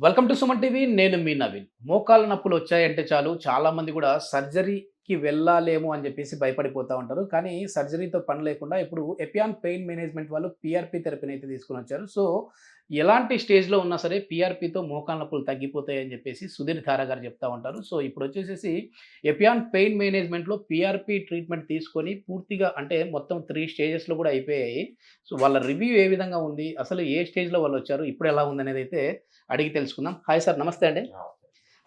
Welcome to Suman TV. నేను మీ నవీన్. మోకాళ్ళ నొప్పులు వచ్చాయంటే చాలు చాలామంది కూడా సర్జరీకి వెళ్ళాలేమో అని చెప్పేసి భయపడిపోతా ఉంటారు. కానీ సర్జరీతో పని లేకుండా ఇప్పుడు ఎపియాన్ పెయిన్ మేనేజ్మెంట్ వాళ్ళు పీఆర్పీ థెరపీని అయితే తీసుకొనొచ్చారు. సో, ఎలాంటి స్టేజ్‌లో ఉన్నా సరే పీఆర్పీతో మోకాళ్ళ నొప్పులు తగ్గిపోతాయని చెప్పేసి సుధీర్ ధారా గారు చెప్తా ఉంటారు. సో, ఇప్పుడొచ్చేసేసి ఎపియాన్ పెయిన్ మేనేజ్మెంట్‌లో పీఆర్పీ ట్రీట్మెంట్ తీసుకొని పూర్తిగా అంటే మొత్తం 3 స్టేజెస్‌లో కూడా అయిపోయాయి. సో, వాళ్ళ రివ్యూ ఏ విధంగా ఉంది? అసలు ఏ స్టేజ్‌లో వాళ్ళొచ్చారు? ఇప్పుడు ఎలా ఉందనేదైతే అడిగి తెలుసుకుందాం. హాయ్ సార్, నమస్తే అండి. ఆ!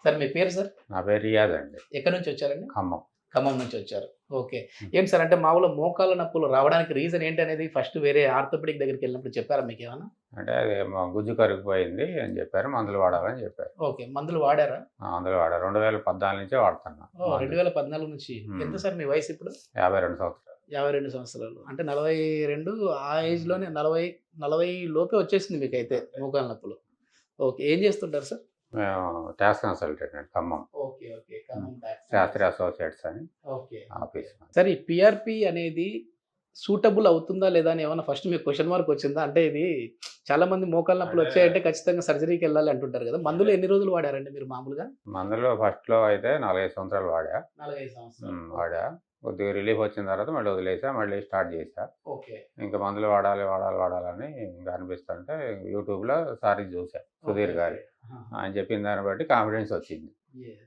సార్ మీ పేరు సార్? నా పేరు రియాజ్ అండి. ఎక్కడి నుంచి వచ్చారండి? ఖమ్మం. ఖమ్మం నుంచి వచ్చారు. ఓకే. హ్మ్. ఏంటి సార్ అంటే మామూలుగా మోకాళ్ళ నొప్పులు రావడానికి రీజన్ ఏంటనేది ఫస్ట్ వేరే ఆర్థోపెడిక్ దగ్గరికెళ్ళినప్పుడు చెప్పారా మీకేమన్నా? అంటే అది గుజ్జు కరిగిపోయింది అని చెప్పారు. మందులు వాడాలని చెప్పారు. ఓకే. మందులు వాడారా? మందులు వాడా. 2014 నుంచే వాడుతున్నా ఓహ్! మందులు. 2014 నుంచి. ఎంత హ్మ్. సార్ మీ వయసు ఇప్పుడు? 52 సంవత్సరాలు. 52 సంవత్సరాలు. అంటే 42 ఆ ఏజ్‌లోనే 40 లోపే వచ్చేసింది మీకైతే మోకాళ్ళ నొప్పులు. ఓకే. ఏం చేస్తుంటారు సార్? మేము ట్యాక్స్ కన్సల్టెంట్ అండి ఖమ్మం. ఓకే. ఓకే. హ్మ్. ఖమ్మం ట్యాక్స్. శాస్త్రి అసోసియేట్స్ అని ఓకే. ఆఫీస్ మాది. సరే ఈ పీఆర్పీ అనేది సూటబుల్ అవుతుందా లేదా అని ఏమన్నా ఫస్ట్ మీకు క్వెషన్ మార్క్ వచ్చిందా? అంటే ఇది చాలామంది మోకాళ్ళ నొప్పులు అంటే వచ్చాయంటే ఖచ్చితంగా సర్జరీకెళ్ళాలి అంటుంటారు కదా! మందులు ఎన్ని రోజులు వాడారండి మీరు మామూలుగా? మందులు ఫస్ట్‌లో అయితే 4, 5 సంవత్సరాలు వాడా. 4, 5 సంవత్సరాలు. వాడా. కొద్దిగా రిలీఫ్ వచ్చిన తర్వాత మళ్ళీ వదిలేసా. మళ్ళీ స్టార్ట్ చేశా. ఓకే. ఇంకా మందులు వాడాలని ఇంకా అనిపిస్తుంటే యూట్యూబ్‌లో సార్‌ది చూసా. ఓకే. సుధీర్ ఓకే. గారి. ఆహా! ఆయన చెప్పిన దాన్ని బట్టి కాన్ఫిడెన్స్ వచ్చింది. యెస్.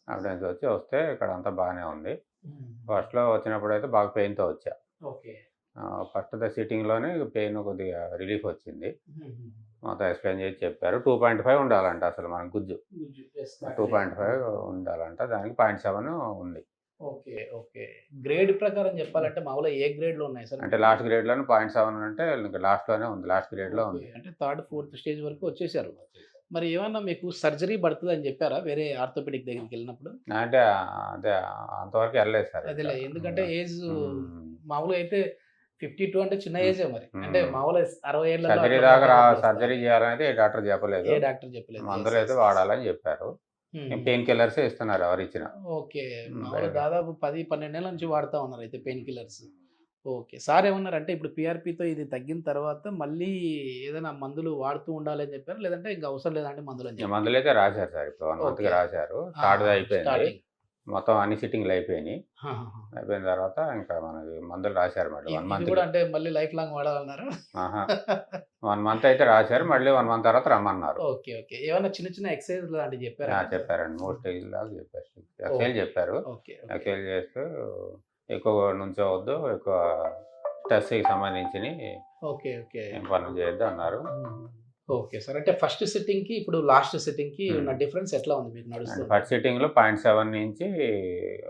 కాన్ఫిడెన్స్ వస్తే ఇక్కడ అంతా బాగానే ఉంది. హ్మ్. ఫస్ట్‌లో వచ్చినప్పుడైతే బాగా పెయిన్‌తో వచ్చా. ఓకే. ఫస్ట్ సిట్టింగ్‌లోనే పెయిన్ కొద్దిగా రిలీఫ్ వచ్చింది. హుహు. మొత్తం ఎక్స్‌ప్లెయిన్ చేసి చెప్పారు. 2.5 ఉండాలంట అసలు మన గుజ్జు. గుజ్జు. యెస్. కరెక్టే. 2.5 ఉండాలంట. దానికి 0.7 ఉంది. ఓకే. ఓకే. గ్రేడ్ ప్రకారం చెప్పాలంటే మామూలుగా ఏ గ్రేడ్‌లో ఉన్నాయి సార్ అంటే మీకు? లాస్ట్ గ్రేడ్‌లోనే 0.7 అంటే ఇంక లాస్ట్‌లోనే ఉంది. లాస్ట్ గ్రేడ్‌లో ఓకే. ఉంది. అంటే థర్డ్, ఫోర్త్ స్టేజ్ వరకు వచ్చేసారు. మరి ఏమన్నా మీకు సర్జరీ పడతదని చెప్పారా? వేరే ఆర్థోపెడిక్ దగ్గరికెళ్ళినప్పుడు? అంటే అదే అంతవరకు ఎళ్ళలేదు సార్ ఇంకా. అదేలే. ఎందుకంటే ఏజ్ హ్మ్. మామూలుగా అయితే 52 అంటే చిన్న హ్మ్. ఏజే మరి. అంటే హ్మ్. మామూలుగా 60 ఏళ్లలో సర్జరీ అట్లా దాకా మోకాళ్ళ నొప్పులొస్తాయా? సర్జరీ చేయాలనేది ఏ డాక్టర్ చెప్పలేదు. ఏ డాక్టర్ చెప్పలేదు. యెస్. మందులైతే యెస్. యెస్. వాడాలని చెప్పారు. హ్మ్. పెయిన్ కిల్లర్సే ఇస్తున్నారు ఎవరిచ్చినా. ఓకే. హ్మ్. మామూలుగా దాదాపు 10, 12 ఏళ్ల నుంచి వాడుతా ఉన్నారైతే పెయిన్ కిల్లర్స్. ఓకే. సార్ ఏమన్నారంటే ఇప్పుడు పీఆర్పీతో ఇది తగ్గిన తర్వాత మళ్ళీ ఏదైనా మందులు వాడుతూ ఉండాలని చెప్పారా? లేదంటే ఇంక అవసరం లేదంటే మందులని ఇగ చెప్పారా? మందులైతే రాశారు సార్. ఇప్పుడు 1 మంత్‌కి ఓకే. రాశారు. ఆహా! థర్డ్‌ది అయిపోయింది. స్టార్టింగ్. మొత్తం అన్ని సిట్టింగ్‌లు అయిపోయినియి. ఆహాహా! అయిపోయిన తర్వాత ఇంకా మనకి మందులు రాశారు మళ్ళీ 1 ఇది గూడా మంత్‌కి. అంటే మళ్ళీ లైఫ్ లాంగ్ వాడాలన్నారా? ఆహా! 1 మంత్ అయితే రాశారు. మళ్ళీ 1 మంత్ తర్వాత రమ్మన్నారు. ఓకే. ఓకే. ఏమన్నా చిన్న చిన్న ఎక్సర్‌సైజ్ లాంటివి చెప్పారా సార్? చెప్పారండి. 3 హ్మ్. స్టేజ్‌ల దాకా చెప్పారు. Exercise okay. చెప్పారు. ఓకే. ఓకే. ఎక్సైజ్ చేస్తూ ఎక్కువ నుంచోవద్దు. ఎక్కువ స్ట్రెస్‌కి సంబంధించినయి ఓకే. ఓకే. ఏం పనులు చేయొద్దు అన్నారు. హ్మ్. Okay sir. అంటే ఫస్ట్ సిట్టింగ్‌కి, ఇప్పుడు లాస్ట్ సిట్టింగ్‌కి హ్మ్. ఉన్న డిఫరెన్స్ ఎట్లా ఉంది మీకు అండ్ నడుస్తుంటే? ఫస్ట్ సిట్టింగ్‌లో 0.7 నుంచి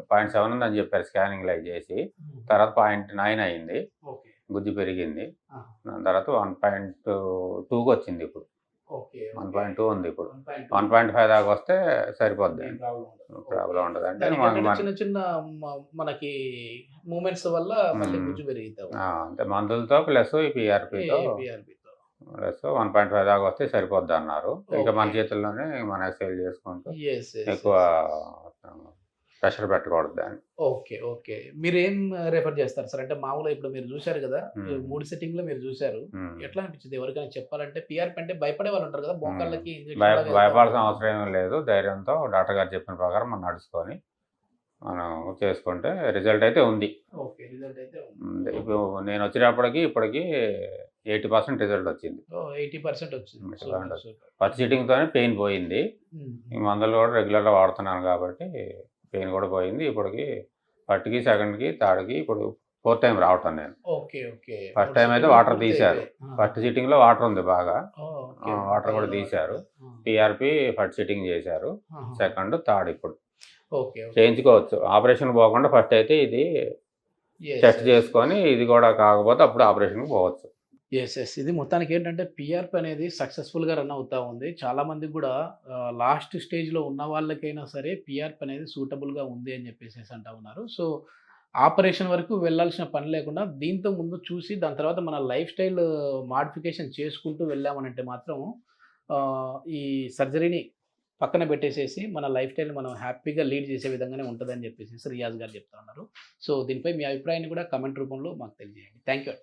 0.7 ఉందని చెప్పారు స్కానింగ్‌లో అయి చేసి. హ్మ్. తర్వాత 0.9 అయింది. ఓకే. గుజ్జు పెరిగింది. ఆహా! దాని తర్వాత 1.2కొచ్చింది ఇప్పుడు. ఓకే. ఓకే. 1.2 ఉంది ఇప్పుడు. 1.2 1.5 దాకా వస్తే సరిపోద్ది. ఇంకేం ప్రాబ్లమ్ ఉండదు. ఓకే. ప్రాబ్లమ్ ఉండదు. అంటే దానికేంటంటే చిన్న చిన్న మనకి మూవ్‌మెంట్స్ వల్ల మళ్ళీ హ్మ్. గుజ్జు పెరిగితా ఉంది. అంటే మందులతో ప్లస్ ఈ పీఆర్‌పీతో పీఆర్‌పీతో. ప్లస్ 1.5 దాకా వస్తే సరిపోద్దన్నారు. ఇంకా మన ఓకే. చేతుల్లోనే మనం ఎక్సర్‌సైజ్ చేసుకుంటూ యెస్. యెస్. ఎక్కువ యెస్. ప్రెషర్ పెట్టకూడదు దాన్ని. ఓకే. ఓకే. మీరేం రిఫర్ చేస్తారు సార్? అంటే మామూలుగా ఇప్పుడు మీరు చూసారు గదా! హ్మ్. 3 సిట్టింగ్‌లో మీరు చూసారు. హ్మ్. ఎట్లా అనిపించింది? ఎవరికైనా చెప్పాలంటే పీఆర్‌పీ అంటే భయపడే వాళ్ళుంటారు కదా! హ్మ్. మోకాళ్ళకి ఇంజెక్షన్ లాగా వెళ్తా భయపడాల్సిన ఉంటారు. అవసరం ఏమి లేదు. ధైర్యంతో డాక్టర్ గారు చెప్పిన ప్రకారం మనం నడుచుకొని మనం చేసుకుంటే రిజల్ట్ అయితే ఉంది. ఓకే. రిజల్ట్ అయితే ఉంది. ఇప్పుడు నేనొచ్చేటప్పటికి ఇప్పటికి 80% రిజల్ట్ వచ్చింది. ఓహ్! 80% వచ్చింది. 80% సూపర్. వచ్చింది. సూపర్. ఫస్ట్ సిట్టింగ్‌తోనే పెయిన్ పోయింది. హ్మ్. ఈ మందులు కూడా రెగ్యులర్‌గా వాడుతున్నాను కాబట్టి పెయిన్ కూడా పోయింది. ఇప్పటికి ఫస్ట్‌కి, సెకండ్‌కి, థర్డ్‌కి ఇప్పుడు ఫోర్త్ టైమ్ రావటం నేను. ఓకే. ఓకే. ఫస్ట్ 3 టైమ్ అయితే సిట్టింగ్‌లు వాటర్ పూర్తి తీశారు. అయిపోయాయి. ఆ! ఫస్ట్ సిట్టింగ్‌లో వాటర్ ఉంది బాగా. ఓహ్! ఓకే. వాటర్ కూడా మోకాళ్ళలో వాటర్ తీశారు. ఉంది. ఆ! పీఆర్‌పీ ఫస్ట్ సిట్టింగ్ చేశారు. ఆహాహా! సెకండ్, థర్డ్ ఇప్పుడు. ఓకే. ఓకే. చేయించుకోవచ్చు. ఆపరేషన్‌కి పోకుండా ఫస్ట్ అయితే ఇది యెస్. Test yes. చేసుకొని ఇది కూడా కాకపోతే అప్పుడు ఆపరేషన్‌కి పోవచ్చు. యెస్. యెస్. ఇది మొత్తానికేంటంటే పీఆర్‌పీ అనేది సక్సెస్‌ఫుల్‌గా రన్ అవుతా ఉంది. చాలామందికి గూడా లాస్ట్ స్టేజ్‌లో ఉన్న వాళ్ళకైనా సరే పీఆర్‌పీ అనేది సూటబుల్‌గా ఉంది అని జెప్పేసేసి అంటా ఉన్నారు. సో, ఆపరేషన్ వరకు వెళ్ళాల్సిన పని లేకుండా దీంతో ముందు చూసి దాని తర్వాత మన లైఫ్ స్టైల్ మోడిఫికేషన్ చేసుకుంటూ వెళ్ళామనంటే మాత్రం ఈ సర్జరీని పక్కన పెట్టేసేసి మన లైఫ్ స్టైల్‌ని మనం హ్యాపీగా లీడ్ చేసే విధంగానే ఉంటదని జెప్పేసేసి రియాజ్ గారు చెప్తా ఉన్నారు. సో, దీనిపై మీ అభిప్రాయాన్ని కూడా కామెంట్ రూపంలో మాకు తెలియజేయండి. Thank you.